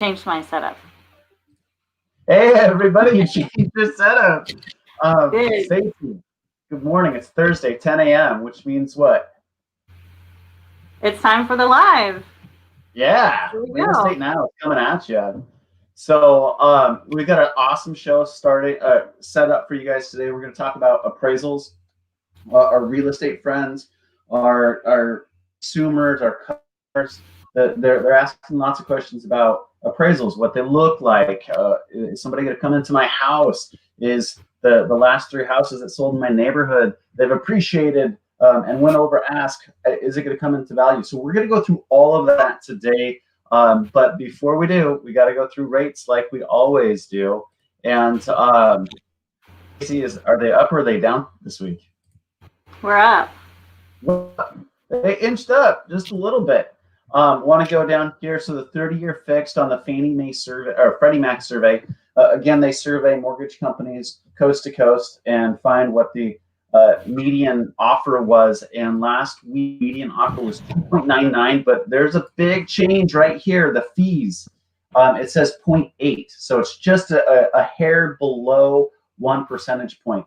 Changed my setup. Hey, everybody, you changed your setup. Good. Stacy, good morning. It's Thursday, 10 a.m., which means what? It's time for the live. Yeah, Here we Real go. Estate Now is coming at you. So we got an awesome show set up for you guys today. We're going to talk about appraisals, our real estate friends, our consumers, our customers. They're asking lots of questions about appraisals, what they look like. Is somebody going to come into my house? Is the last 3 houses that sold in my neighborhood, they've appreciated and went over ask, is it going to come into value? So we're going to go through all of that today. But before we do, we got to go through rates like we always do. And are they up or are they down this week? We're up. They inched up just a little bit. Want to go down here? So the 30-year fixed on the Fannie Mae survey or Freddie Mac survey. Again, they survey mortgage companies coast to coast and find what the median offer was. And last week, median offer was 2.99. But there's a big change right here. The fees. It says 0.8, so it's just a hair below 1 percentage point.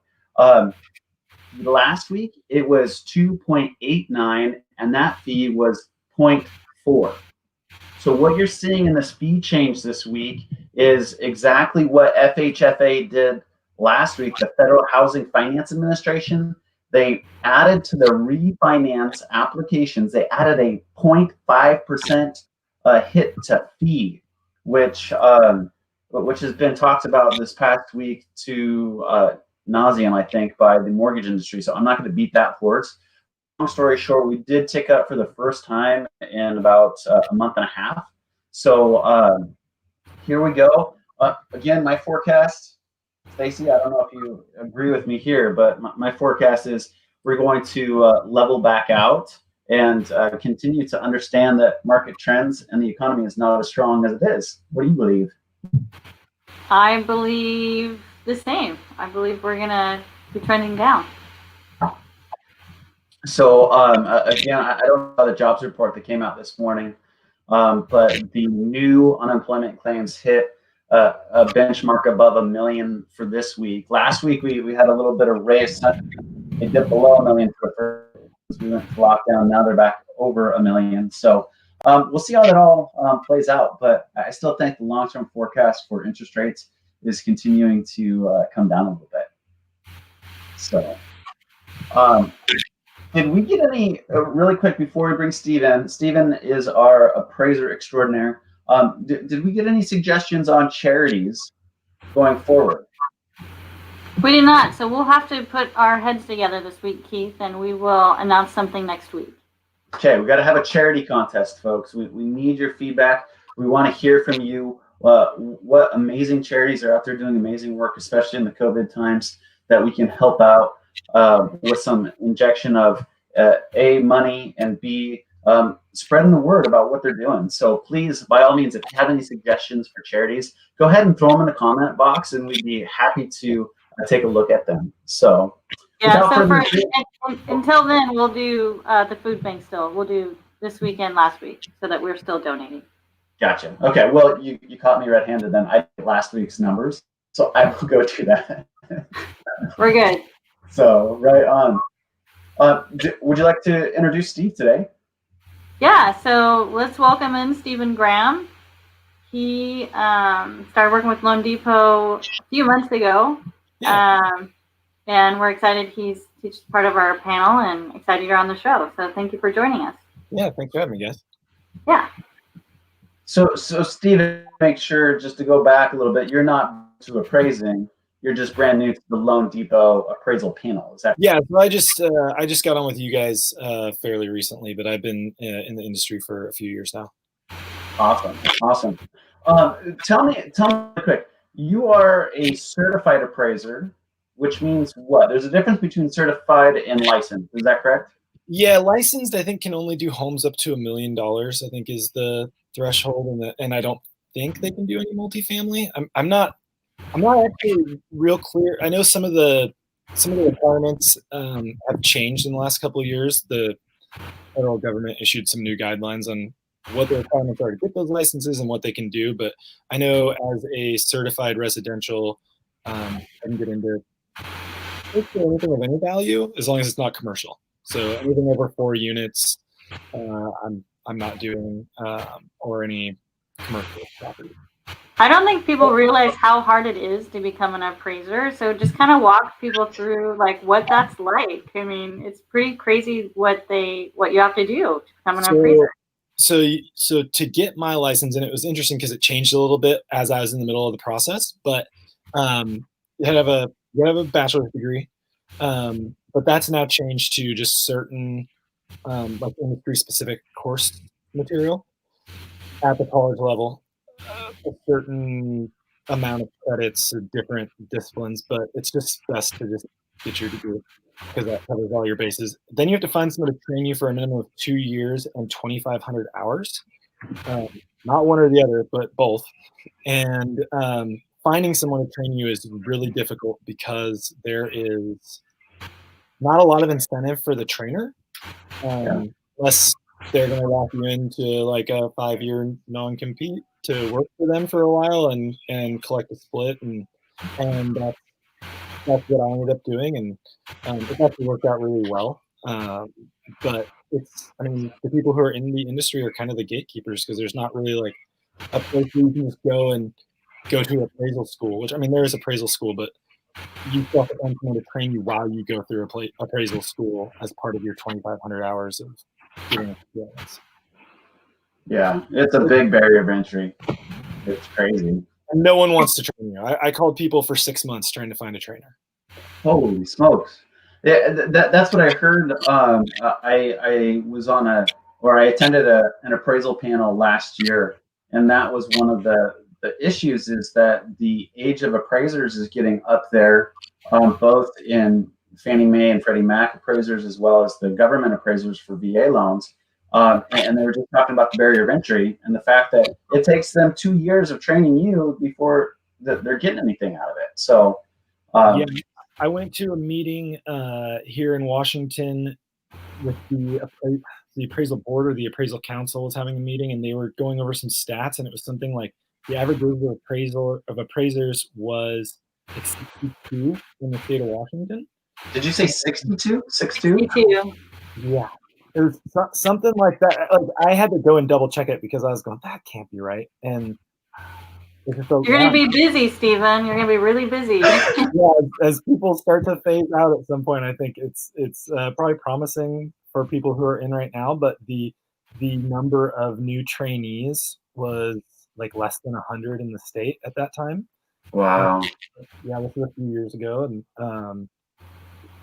Last week it was 2.89 and that fee was 0.4. So what you're seeing in this fee change this week is exactly what FHFA did last week. The Federal Housing Finance Administration, they added to the refinance applications, they added a 0.5% hit to fee, which has been talked about this past week to nauseum, I think, by the mortgage industry. So I'm not going to beat that horse. Long story short, we did tick up for the first time in about a month and a half. So here we go. Again, my forecast, Stacy, I don't know if you agree with me here, but my forecast is we're going to level back out and continue to understand that market trends and the economy is not as strong as it is. What do you believe? I believe the same. I believe we're going to be trending down. So again, I don't know the jobs report that came out this morning, but the new unemployment claims hit a benchmark above 1 million for this week. Last week we had a little bit of race. It dipped below 1 million for the first. We went to lockdown. Now they're back over 1 million. So we'll see how that all plays out. But I still think the long-term forecast for interest rates is continuing to come down a little bit. So did we get any, really quick before we bring Steve in, Steven is our appraiser extraordinaire. Did we get any suggestions on charities going forward? We did not. So we'll have to put our heads together this week, Keith, and we will announce something next week. Okay, we got to have a charity contest, folks. We need your feedback. We want to hear from you. What amazing charities are out there doing amazing work, especially in the COVID times, that we can help out with some injection of A, money, and B, spreading the word about what they're doing. So please, by all means, if you have any suggestions for charities, go ahead and throw them in the comment box, and we'd be happy to take a look at them. So yeah, so until then, we'll do the food bank still. We'll do this weekend, last week, so that we're still donating. Gotcha. Okay, well, you caught me red-handed then. I did last week's numbers, so I will go to that. We're good. So, right on. Would you like to introduce Steve today? Yeah, so let's welcome in Stephen Graham. He started working with Loan Depot a few months ago. Yeah. And we're excited he's part of our panel and excited you're on the show. So thank you for joining us. Yeah, thanks for having me, guys. Yeah. So Stephen, make sure just to go back a little bit, you're not to appraising. You're just brand new to the Loan Depot appraisal panel. Is that? Yeah, so I just got on with you guys fairly recently, but I've been in the industry for a few years now. Awesome. Tell me quick. You are a certified appraiser, which means what? There's a difference between certified and licensed. Is that correct? Yeah, licensed I think can only do homes up to $1 million. I think is the threshold, and I don't think they can do any multifamily. I'm not actually real clear. I know some of the requirements have changed in the last couple of years. The federal government issued some new guidelines on what the requirements are to get those licenses and what they can do. But I know as a certified residential, I can get into basically anything of any value as long as it's not commercial. So anything over 4 units, I'm not doing, or any commercial property. I don't think people realize how hard it is to become an appraiser. So just kind of walk people through like what that's like. I mean, it's pretty crazy what you have to do to become an appraiser. So to get my license, and it was interesting because it changed a little bit as I was in the middle of the process, but you had to have a bachelor's degree, but that's now changed to just certain like industry specific course material at the college level, a certain amount of credits of different disciplines, but it's just best to just get your degree because that covers all your bases. Then you have to find someone to train you for a minimum of 2 years and 2,500 hours. Not one or the other, but both. And finding someone to train you is really difficult because there is not a lot of incentive for the trainer, unless they're going to lock you into like a 5-year non-compete to work for them for a while and collect a split, and that's what I ended up doing, and it actually worked out really well. But I mean, the people who are in the industry are kind of the gatekeepers because there's not really like a place where you can just go to appraisal school, which I mean, there is appraisal school, but you still have to find someone to train you while you go through appraisal school as part of your 2,500 hours of getting experience. Yeah, it's a big barrier of entry. It's crazy. And no one wants to train you. I called people for 6 months trying to find a trainer. Holy smokes! Yeah, that's what I heard. I was on I attended an appraisal panel last year, and that was one of the issues is that the age of appraisers is getting up there, both in Fannie Mae and Freddie Mac appraisers as well as the government appraisers for VA loans. And they were just talking about the barrier of entry and the fact that it takes them 2 years of training you before they're getting anything out of it. So, yeah, I went to a meeting here in Washington with the appraisal board, or the appraisal council was having a meeting, and they were going over some stats, and it was something like the average age of appraisers was 62 in the state of Washington. Did you say 62? 62? 62. Yeah. It was something like that. Like, I had to go and double check it because I was going, that can't be right. And you're going to be busy, Stephen. You're going to be really busy. Yeah, as people start to phase out at some point, I think it's probably promising for people who are in right now. But the number of new trainees was like less than 100 in the state at that time. Wow. Yeah, this was a few years ago, and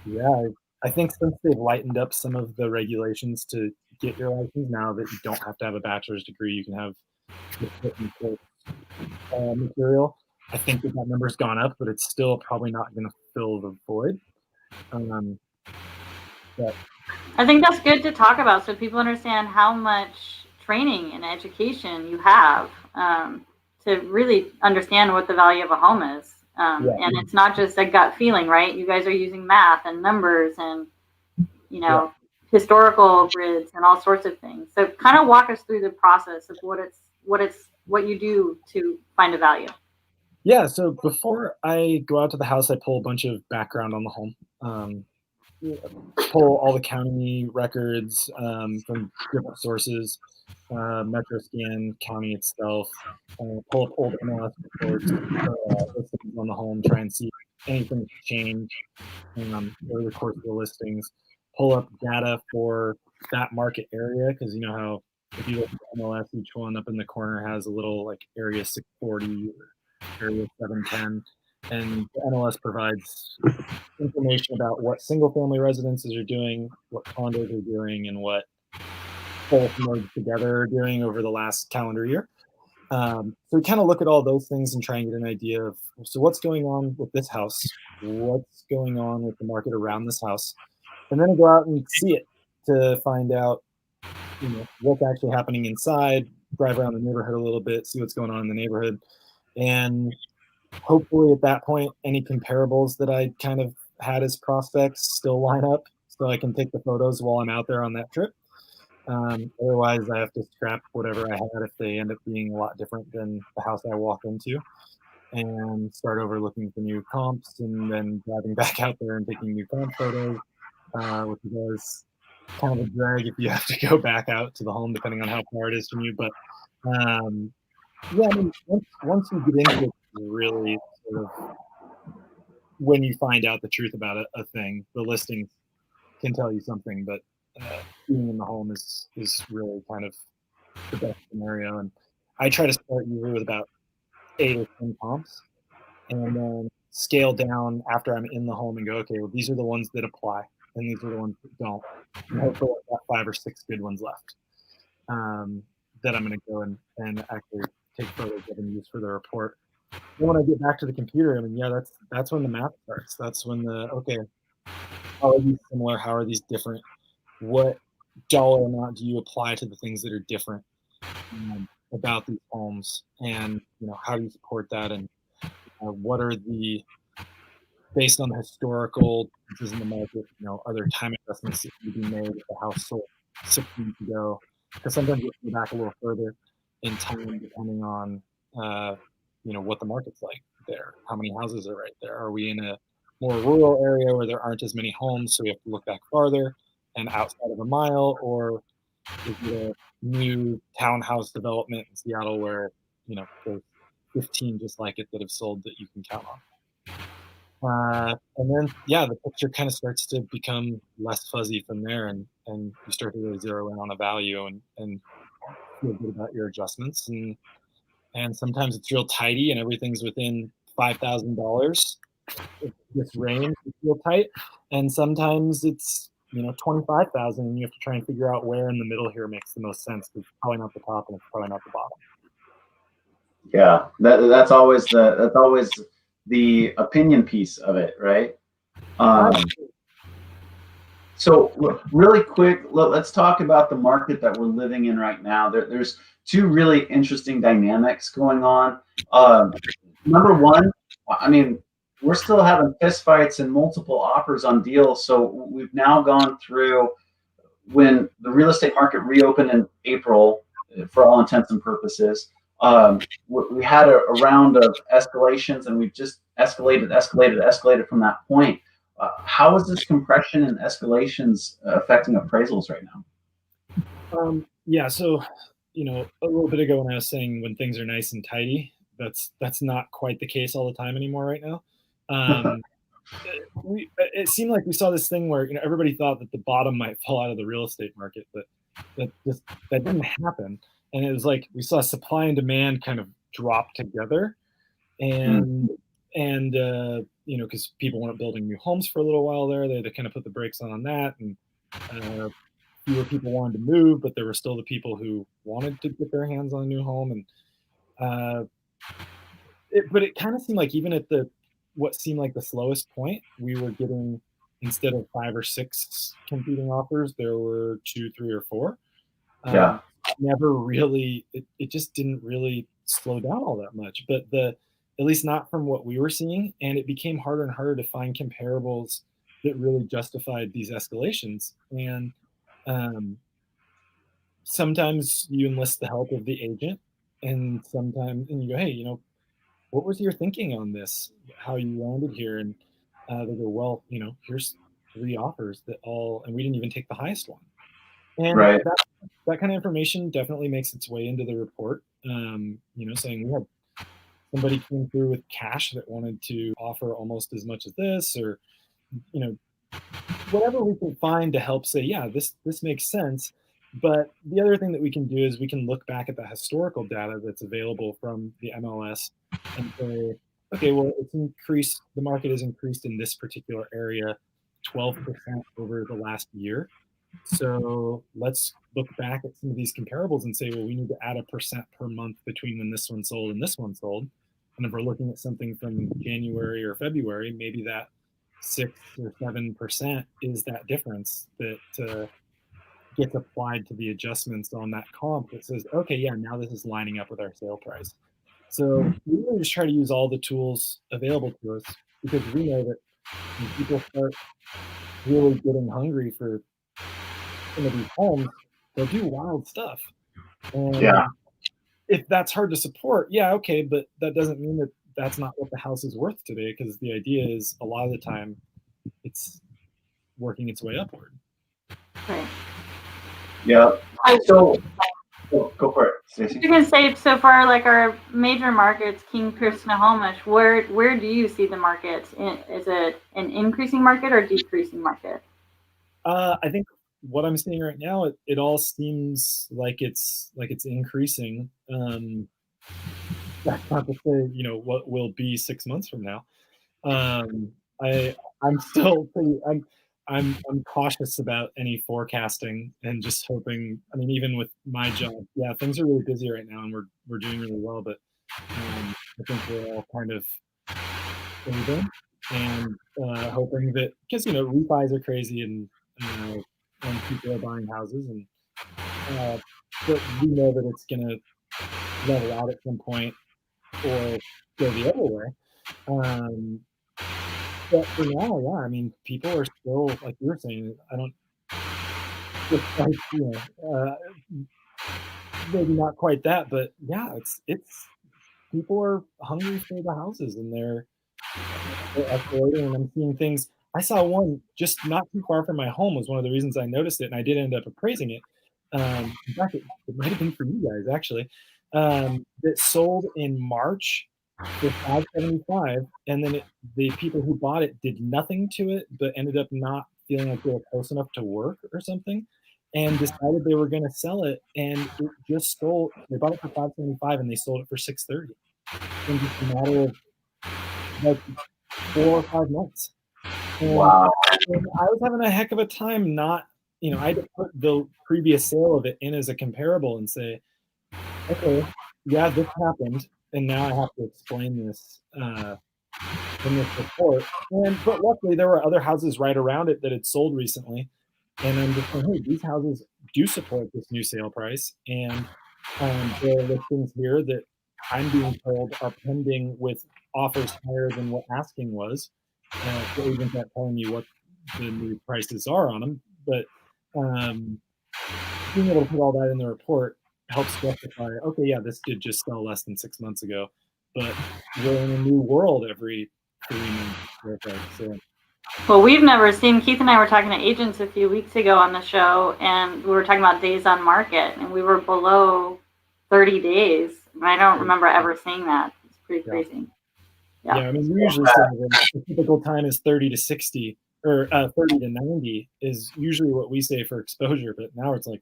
yeah, I think since they've lightened up some of the regulations to get your license, now that you don't have to have a bachelor's degree, you can have the material. I think that number's gone up, but it's still probably not going to fill the void. But I think that's good to talk about so people understand how much training and education you have to really understand what the value of a home is. And it's not just a gut feeling, right? You guys are using math and numbers and, historical grids and all sorts of things. So kind of walk us through the process of what you do to find a value. Yeah. So before I go out to the house, I pull a bunch of background on the home, pull all the county records from different sources, Metroscan, county itself, pull up old MLS reports on the home, try and see if anything's changed over the course of the listings, pull up data for that market area, because you know how if you look at MLS, each one up in the corner has a little like area 640 or area 710. And the MLS provides information about what single-family residences are doing, what condos are doing, and what both merged together are doing over the last calendar year. So we kind of look at all those things and try and get an idea of, so what's going on with this house? What's going on with the market around this house? And then go out and see it to find out, what's actually happening inside, drive around the neighborhood a little bit, see what's going on in the neighborhood. And hopefully at that point, any comparables that I kind of had as prospects still line up so I can take the photos while I'm out there on that trip. Otherwise, I have to scrap whatever I had if they end up being a lot different than the house I walk into, and start over looking for new comps, and then driving back out there and taking new comp photos, which is always kind of a drag if you have to go back out to the home, depending on how far it is from you. But yeah, I mean, once you get into it, really sort of when you find out the truth about a thing, the listings can tell you something, but being in the home is really kind of the best scenario. And I try to start usually with about 8 or 10 comps, and then scale down after I'm in the home and go, okay, well, these are the ones that apply, and these are the ones that don't. And hopefully I've got 5 or 6 good ones left that I'm going to go and actually take photos of and use for the report. Then when I get back to the computer, I mean, yeah, that's when the math starts. That's when okay, how are these similar? How are these different? What dollar amount do you apply to the things that are different about these homes, and how do you support that, and what are the, based on the historical differences in the market, are there time investments that need to be made if the house sold 6 months ago? Because sometimes you have to go back a little further in time depending on what the market's like there. How many houses are right there? Are we in a more rural area where there aren't as many homes, so we have to look back farther and outside of a mile? Or is it a new townhouse development in Seattle where there's 15 just like it that have sold that you can count on? And then, yeah, the picture kind of starts to become less fuzzy from there, and you start to really zero in on a value and feel good about your adjustments. And sometimes it's real tidy and everything's within $5,000. This range is real tight, and sometimes it's 25,000, and you have to try and figure out where in the middle here makes the most sense. Because it's probably not the top, and it's probably not the bottom. Yeah, that's always the opinion piece of it, right? So really quick, let's talk about the market that we're living in right now. There's 2 really interesting dynamics going on. Number one, I mean, we're still having fistfights and multiple offers on deals. So we've now gone through, when the real estate market reopened in April, for all intents and purposes, we had a round of escalations, and we've just escalated from that point. How is this compression and escalations affecting appraisals right now? Yeah, so a little bit ago when I was saying when things are nice and tidy, that's not quite the case all the time anymore right now. It seemed like we saw this thing where everybody thought that the bottom might fall out of the real estate market, but that didn't happen. And it was like we saw supply and demand kind of drop together, and because people weren't building new homes for a little while there, they had to kind of put the brakes on that, and fewer people wanted to move, but there were still the people who wanted to get their hands on a new home. And but it kind of seemed like even at what seemed like the slowest point, we were getting, instead of 5 or 6 competing offers, there were 2, 3, or 4. Yeah. Never really, it just didn't really slow down all that much, but at least not from what we were seeing. And it became harder and harder to find comparables that really justified these escalations. And sometimes you enlist the help of the agent, and sometimes, and you go, hey, what was your thinking on this? How you landed here? And they go, well, here's 3 offers and we didn't even take the highest one. And right. that kind of information definitely makes its way into the report. Saying we had somebody came through with cash that wanted to offer almost as much as this, or whatever we can find to help say, yeah, this makes sense. But the other thing that we can do is we can look back at the historical data that's available from the MLS and say, okay, well, the market has increased in this particular area 12% over the last year. So let's look back at some of these comparables and say, well, we need to add 1% per month between when this one sold and this one sold. And if we're looking at something from January or February, maybe that 6 or 7% is that difference that gets applied to the adjustments on that comp that says, okay, yeah, now this is lining up with our sale price. So we really just try to use all the tools available to us, because we know that when people start really getting hungry for some of these homes, they'll do wild stuff. And Yeah. if that's hard to support, yeah, okay, but that doesn't mean that that's not what the house is worth today, because the idea is a lot of the time it's working its way upward. Right. Yeah. So go for it, Stacey. You're gonna say, so for our major markets, King, Pierce, Snohomish, where do you see the markets? Is it an increasing market or decreasing market? I think what I'm seeing right now, it all seems like it's increasing. That's not to say what will be 6 months from now. I'm still pretty. I'm cautious about any forecasting and just hoping. I mean, even with my job, yeah, things are really busy right now, and we're doing really well. But I think we're all kind of saving and hoping that, because refis are crazy and people are buying houses, and but we know that it's gonna level out at some point or go the other way. But for now, yeah, I mean, people are still, like you were saying, I don't, it's like, maybe not quite that, but yeah, it's people are hungry for the houses, and they're escalating, and I'm seeing things. I saw one just not too far from my home was one of the reasons I noticed it, and I did end up appraising it. In fact, it might have been for you guys actually. That sold in March for 575, and then the people who bought it did nothing to it, but ended up not feeling like they were close enough to work or something, and decided they were going to sell it, and it just sold. They bought it for 575, and they sold it for 630 in just a matter of like 4 or 5 months. And, Wow. and I was having a heck of a time not, I had to put the previous sale of it in as a comparable and say, okay, yeah, this happened, and now I have to explain this in this report. But luckily, there were other houses right around it that had sold recently, and I'm just saying, hey, these houses do support this new sale price, and there are listings here that I'm being told are pending with offers higher than what asking was. The agent's not telling me what the new prices are on them, but being able to put all that in the report helps justify, okay, yeah, this did just sell less than 6 months ago, but we're in a new world every 3 months. So. Well, we've never seen, Keith and I were talking to agents a few weeks ago on the show, and we were talking about days on market, and we were below 30 days. I don't remember ever seeing that. It's pretty crazy. Yeah, I mean, we usually say the typical time is 30 to 60, or 30 to 90 is usually what we say for exposure, but now it's like,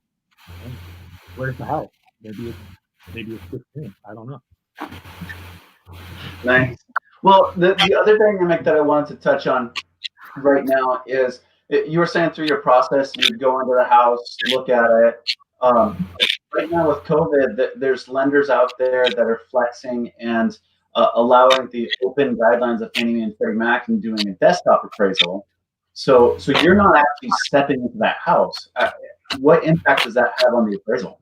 where's the house? Maybe it's 15. I don't know. Nice. Well, the other dynamic that I wanted to touch on right now is, you were saying through your process, you'd go into the house, look at it. Right now with COVID, there's lenders out there that are flexing and allowing the open guidelines of Fannie Mae and Freddie Mac and doing a desktop appraisal. So you're not actually stepping into that house. What impact does that have on the appraisal?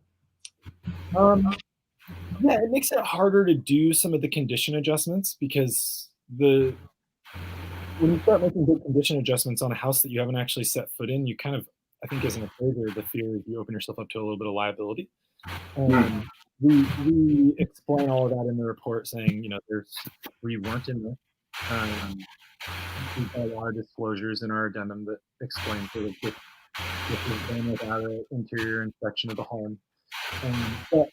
Yeah, it makes it harder to do some of the condition adjustments, because when you start making big condition adjustments on a house that you haven't actually set foot in, you kind of, I think as an appraiser, the fear is you open yourself up to a little bit of liability. We explain all of that in the report, saying, we weren't in there. We've got a lot of disclosures in our addendum that explain sort of this was done without an interior inspection of the home. But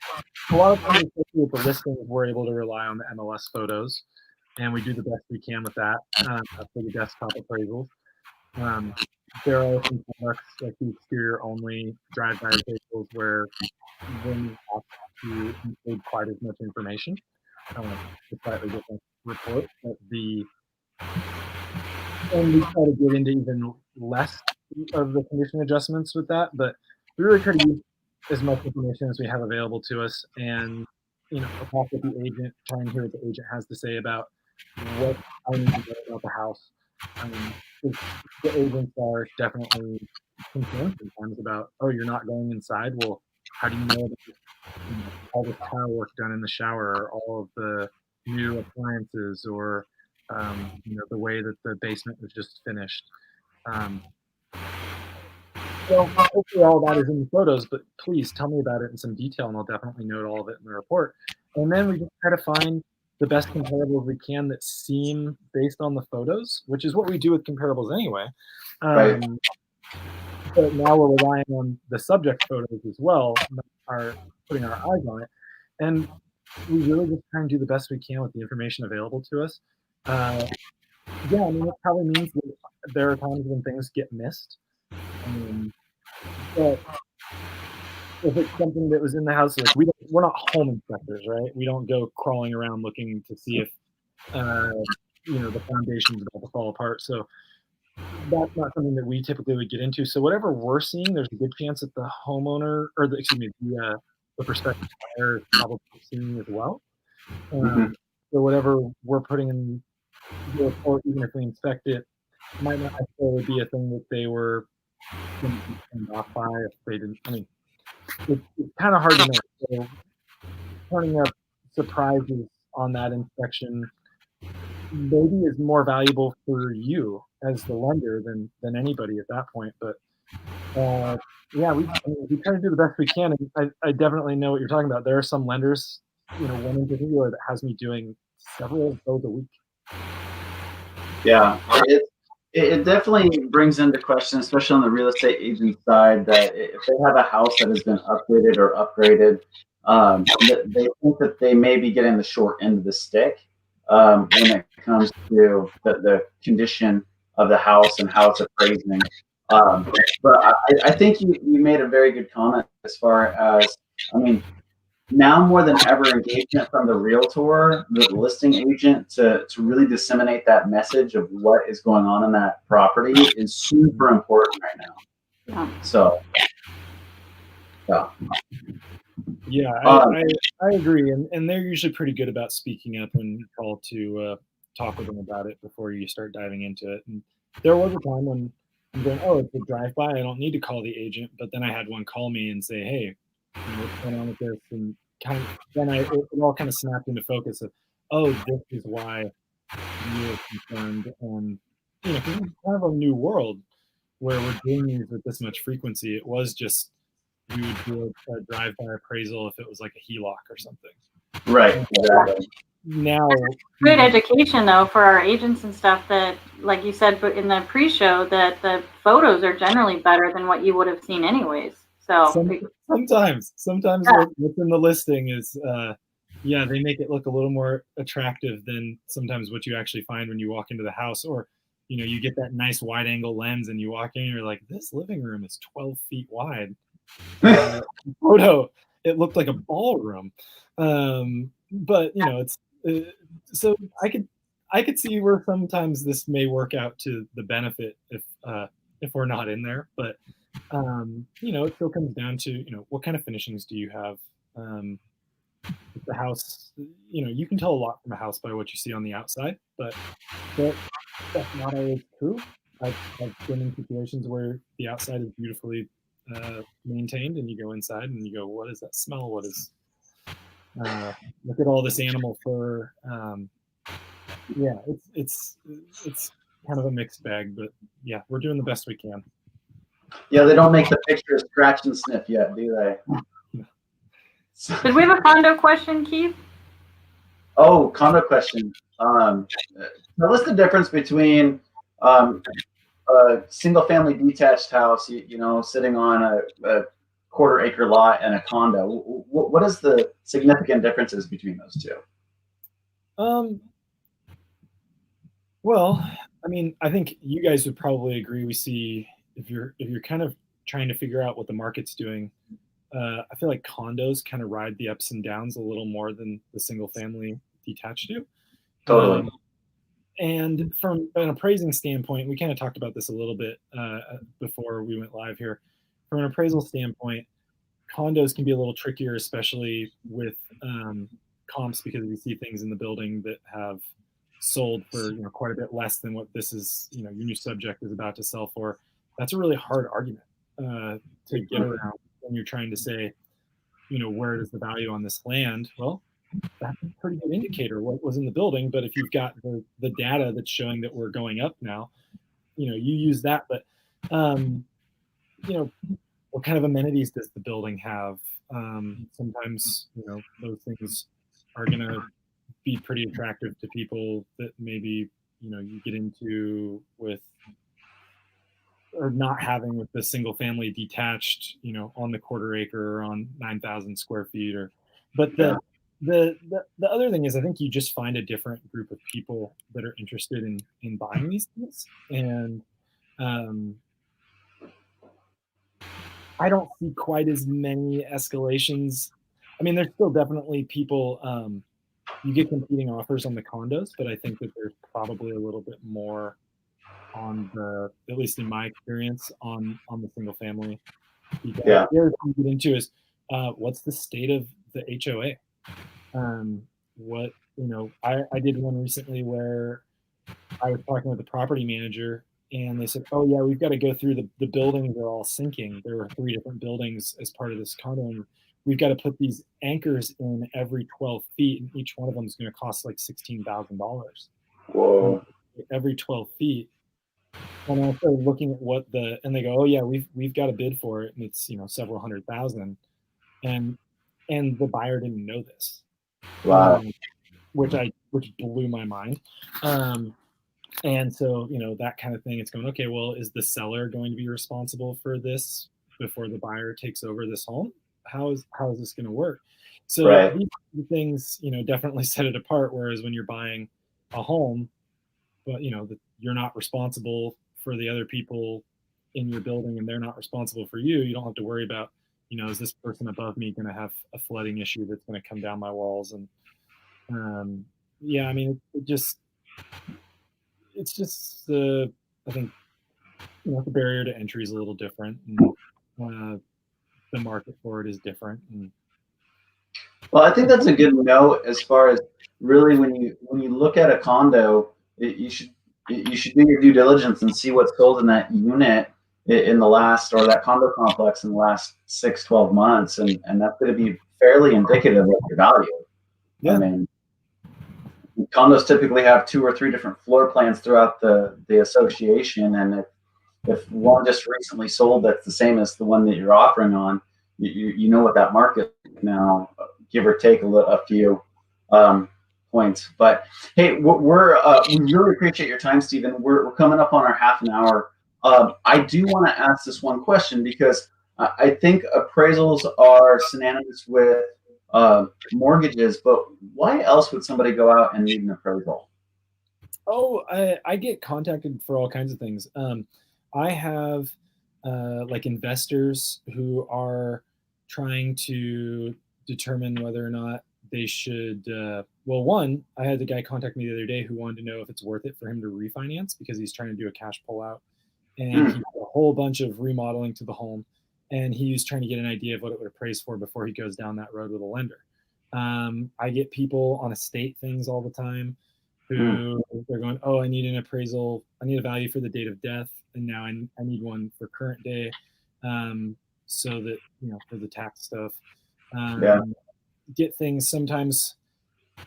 a lot of times, especially with the listings, we're able to rely on the MLS photos, and we do the best we can with that for the desktop appraisals. There are some products like the exterior only drive-by appraisals where we're not asked to include quite as much information. It's a slightly different report, but and we try to get into even less of the condition adjustments with that, but we really try to use as much information as we have available to us, and talk with the agent, try and hear what the agent has to say about what I need to know about the house. The agents are definitely concerned sometimes about, oh, you're not going inside. Well, how do you know that all the tile work done in the shower, or all of the new appliances, or the way that the basement was just finished? Well, hopefully all that is in the photos, but please tell me about it in some detail, and I'll definitely note all of it in the report. And then we just try to find the best comparables we can that seem based on the photos, which is what we do with comparables anyway. Right. But now we're relying on the subject photos as well, putting our eyes on it. And we really just try and do the best we can with the information available to us. Yeah, I mean, it probably means that there are times when things get missed. But if it's something that was in the house, like we're not home inspectors, right? We don't go crawling around looking to see if the foundation's about to fall apart. So that's not something that we typically would get into. So whatever we're seeing, there's a good chance that the homeowner or the prospective buyer is probably seeing as well. So whatever we're putting in the report, even if we inspect it, might not necessarily be a thing that they were going to be turned off by if they didn't. I mean, it's kind of hard to know. So turning up surprises on that inspection maybe is more valuable for you as the lender than anybody at that point. But yeah, we try to do the best we can. And I definitely know what you're talking about. There are some lenders, one in particular that has me doing several of those a week. Yeah, it definitely brings into question, especially on the real estate agent side, that if they have a house that has been updated or upgraded, they think that they may be getting the short end of the stick when it comes to the condition of the house and how it's appraising. But I think you made a very good comment as far as, I mean, now more than ever, engagement from the realtor, the listing agent, to really disseminate that message of what is going on in that property is super important right now. Yeah. So, yeah. Yeah, I agree, and they're usually pretty good about speaking up when you call to talk with them about it before you start diving into it. And there was a time when I'm going, oh, it's a drive-by, I don't need to call the agent, but then I had one call me and say, hey, what's going on with this? And then it all kind of snapped into focus of, oh, this is why you're concerned. And because it's kind of a new world where we're doing these with this much frequency. It was just we would do a drive-by appraisal if it was like a HELOC or something. Right. Exactly. Now, great education though for our agents and stuff, that, like you said in the pre-show, that the photos are generally better than what you would have seen anyways. So sometimes what's in the listing is they make it look a little more attractive than sometimes what you actually find when you walk into the house. Or you get that nice wide angle lens and you walk in and you're like, this living room is 12 feet wide. Photo, it looked like a ballroom. But it's so I could see where sometimes this may work out to the benefit if we're not in there. But it still comes down to what kind of finishings do you have. The house, you can tell a lot from a house by what you see on the outside, but that's not always true. I've been in situations where the outside is beautifully maintained, and you go inside and you go, what is that smell? What is look at all this animal fur. Yeah, it's kind of a mixed bag, but yeah, we're doing the best we can. Yeah, they don't make the pictures scratch and sniff yet, do they? Did we have a condo question, Keith? Oh, condo question. What's the difference between a single-family detached house, sitting on a quarter-acre lot, and a condo? What is the significant differences between those two? Well, I mean, I think you guys would probably agree. We see if you're kind of trying to figure out what the market's doing, I feel like condos kind of ride the ups and downs a little more than the single family detached do. Totally. And from an appraising standpoint, we kind of talked about this a little bit before we went live here. From an appraisal standpoint, condos can be a little trickier, especially with comps, because we see things in the building that have sold for quite a bit less than what this is, your new subject is about to sell for. That's a really hard argument to get around when you're trying to say, where is the value on this land? Well, that's a pretty good indicator what was in the building. But if you've got the data that's showing that we're going up now, you use that. But what kind of amenities does the building have? Sometimes, those things are going to be pretty attractive to people that maybe, you get into with or not having with the single family detached, on the quarter acre or on 9,000 square feet but the other thing is I think you just find a different group of people that are interested in buying these things. And I don't see quite as many escalations. I mean, there's still definitely people, you get competing offers on the condos, but I think that there's probably a little bit more on at least in my experience, on the single family. Because the other thing you get into is what's the state of the HOA? I did one recently where I was talking with the property manager and they said, oh yeah, we've got to go through the buildings are all sinking. There were 3 different buildings as part of this condo. And we've got to put these anchors in every 12 feet, and each one of them is going to cost like $16,000. Whoa. Every 12 feet. And I started looking at and they go, oh yeah, we've got a bid for it, and it's several $100,000, and the buyer didn't know this. Wow. Which blew my mind. And so, that kind of thing, it's going, okay, well, is the seller going to be responsible for this before the buyer takes over this home? How is this going to work? So these things, definitely set it apart. Whereas when you're buying a home, but you're not responsible for the other people in your building and they're not responsible for you. You don't have to worry about, is this person above me going to have a flooding issue that's going to come down my walls? And I mean, it's just I think the barrier to entry is a little different, and the market for it is different. Well, I think that's a good note as far as really when you look at a condo, you should do your due diligence and see what's sold in that unit in the last, or that condo complex in the last 6-12 months, and that's going to be fairly indicative of your value. Yeah. I mean, condos typically have 2 or 3 different floor plans throughout the association, and if one just recently sold that's the same as the one that you're offering on, you know what that market now, give or take a few points. But hey, we really appreciate your time, Stephen. We're coming up on our half an hour. I do want to ask this one question because I think appraisals are synonymous with mortgages, but why else would somebody go out and need an appraisal? Oh, I get contacted for all kinds of things. I have like investors who are trying to determine whether or not they should. One, I had the guy contact me the other day who wanted to know if it's worth it for him to refinance because he's trying to do a cash pullout, and he did a whole bunch of remodeling to the home, and he was trying to get an idea of what it would appraise for before he goes down that road with a lender. I get people on estate things all the time who they're going, oh, I need an appraisal. I need a value for the date of death, and now I need one for current day, so that for the tax stuff. Get things sometimes.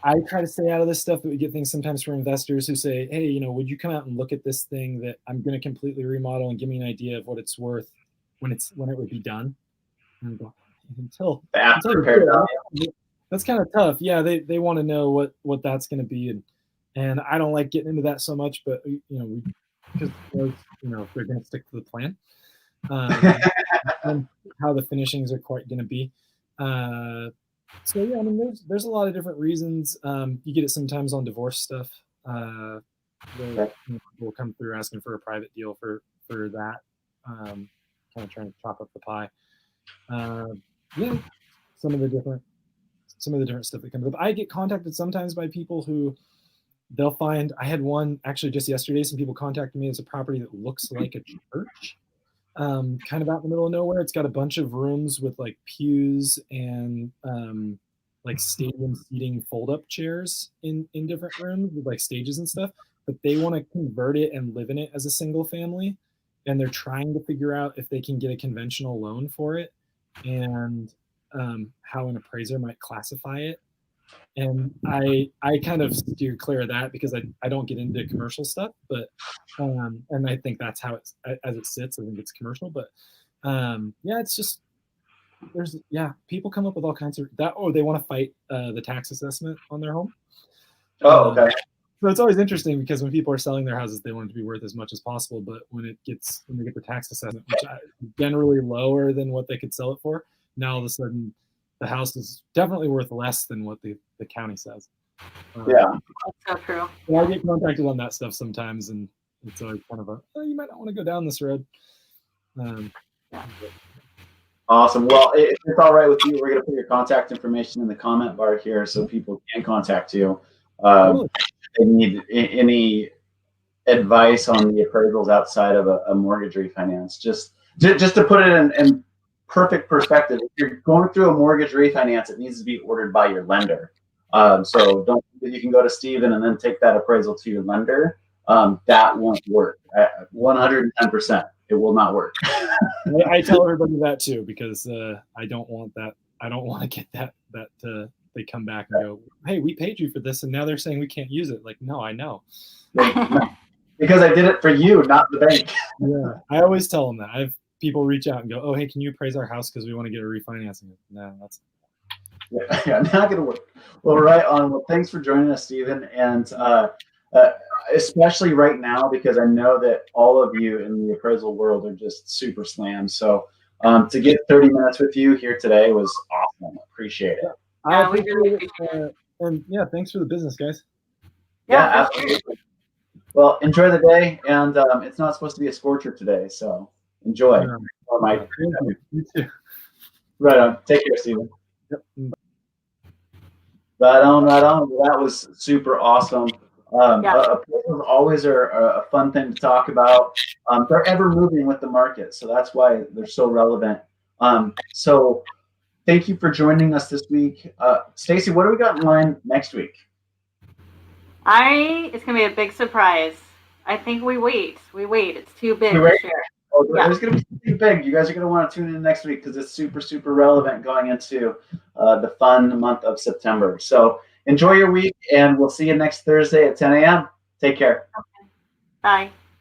I try to stay out of this stuff, but we get things sometimes from investors who say, hey, would you come out and look at this thing that I'm going to completely remodel and give me an idea of what it's worth when it would be done? And go, until that's kind of tough. Yeah, they want to know what that's going to be, and I don't like getting into that so much, but because if they're going to stick to the plan, and how the finishings are quite going to be. So yeah, I mean, there's a lot of different reasons. You get it sometimes on divorce stuff. We'll come through asking for a private deal for that, kind of trying to chop up the pie. Some of the different stuff that comes up. I get contacted sometimes by people who they'll find. I had one actually just yesterday. Some people contacted me as a property that looks like a church. Kind of out in the middle of nowhere. It's got a bunch of rooms with like pews and like stadium seating fold-up chairs in different rooms with like stages and stuff. But they want to convert it and live in it as a single family, and they're trying to figure out if they can get a conventional loan for it and how an appraiser might classify it. And I kind of steer clear of that because I don't get into commercial stuff, but and I think that's how it's as it sits. I think it's commercial, but Yeah, it's just people come up with all kinds of that, or they want to fight the tax assessment on their home. Oh, okay. So it's always interesting because when people are selling their houses, they want it to be worth as much as possible. But when they get the tax assessment, which is generally lower than what they could sell it for, now all of a sudden the house is definitely worth less than what the county says. Yeah, that's so true. I get contacted on that stuff sometimes, and it's always kind of you might not want to go down this road. Awesome. Well, if it's all right with you, we're going to put your contact information in the comment bar here so people can contact you. If they need any advice on the appraisals outside of a mortgage refinance. Just to put it in perfect perspective, if you're going through a mortgage refinance, it needs to be ordered by your lender. So don't think that you can go to Steven and then take that appraisal to your lender. That won't work. 110%. It will not work. I tell everybody that too, because I don't want that. I don't want to get that they come back and go, hey, we paid you for this, and now they're saying we can't use it. Like, no, I know. Because I did it for you, not the bank. Yeah, I always tell them that. I have people reach out and go, oh, hey, can you appraise our house because we want to get a refinancing? No, that's not going to work. Well, right on. Well, thanks for joining us, Steven. And especially right now, because I know that all of you in the appraisal world are just super slammed. So to get 30 minutes with you here today was awesome. Appreciate it. Yeah, we really appreciate it. And yeah, thanks for the business, guys. Yeah, absolutely. Well, enjoy the day. And it's not supposed to be a scorcher today, so enjoy. Thank you. You too. Right on. Take care, Steven. Yep. Right on. Well, that was super awesome. Appraisals always are a fun thing to talk about. They're ever moving with the market, so that's why they're so relevant. So thank you for joining us this week. Stacy, what do we got in line next week? It's gonna be a big surprise. I think we wait. It's too big to share. Oh, there's going to be something big. You guys are going to want to tune in next week because it's super, super relevant going into the fun month of September. So enjoy your week, and we'll see you next Thursday at 10 a.m. Take care. Okay. Bye.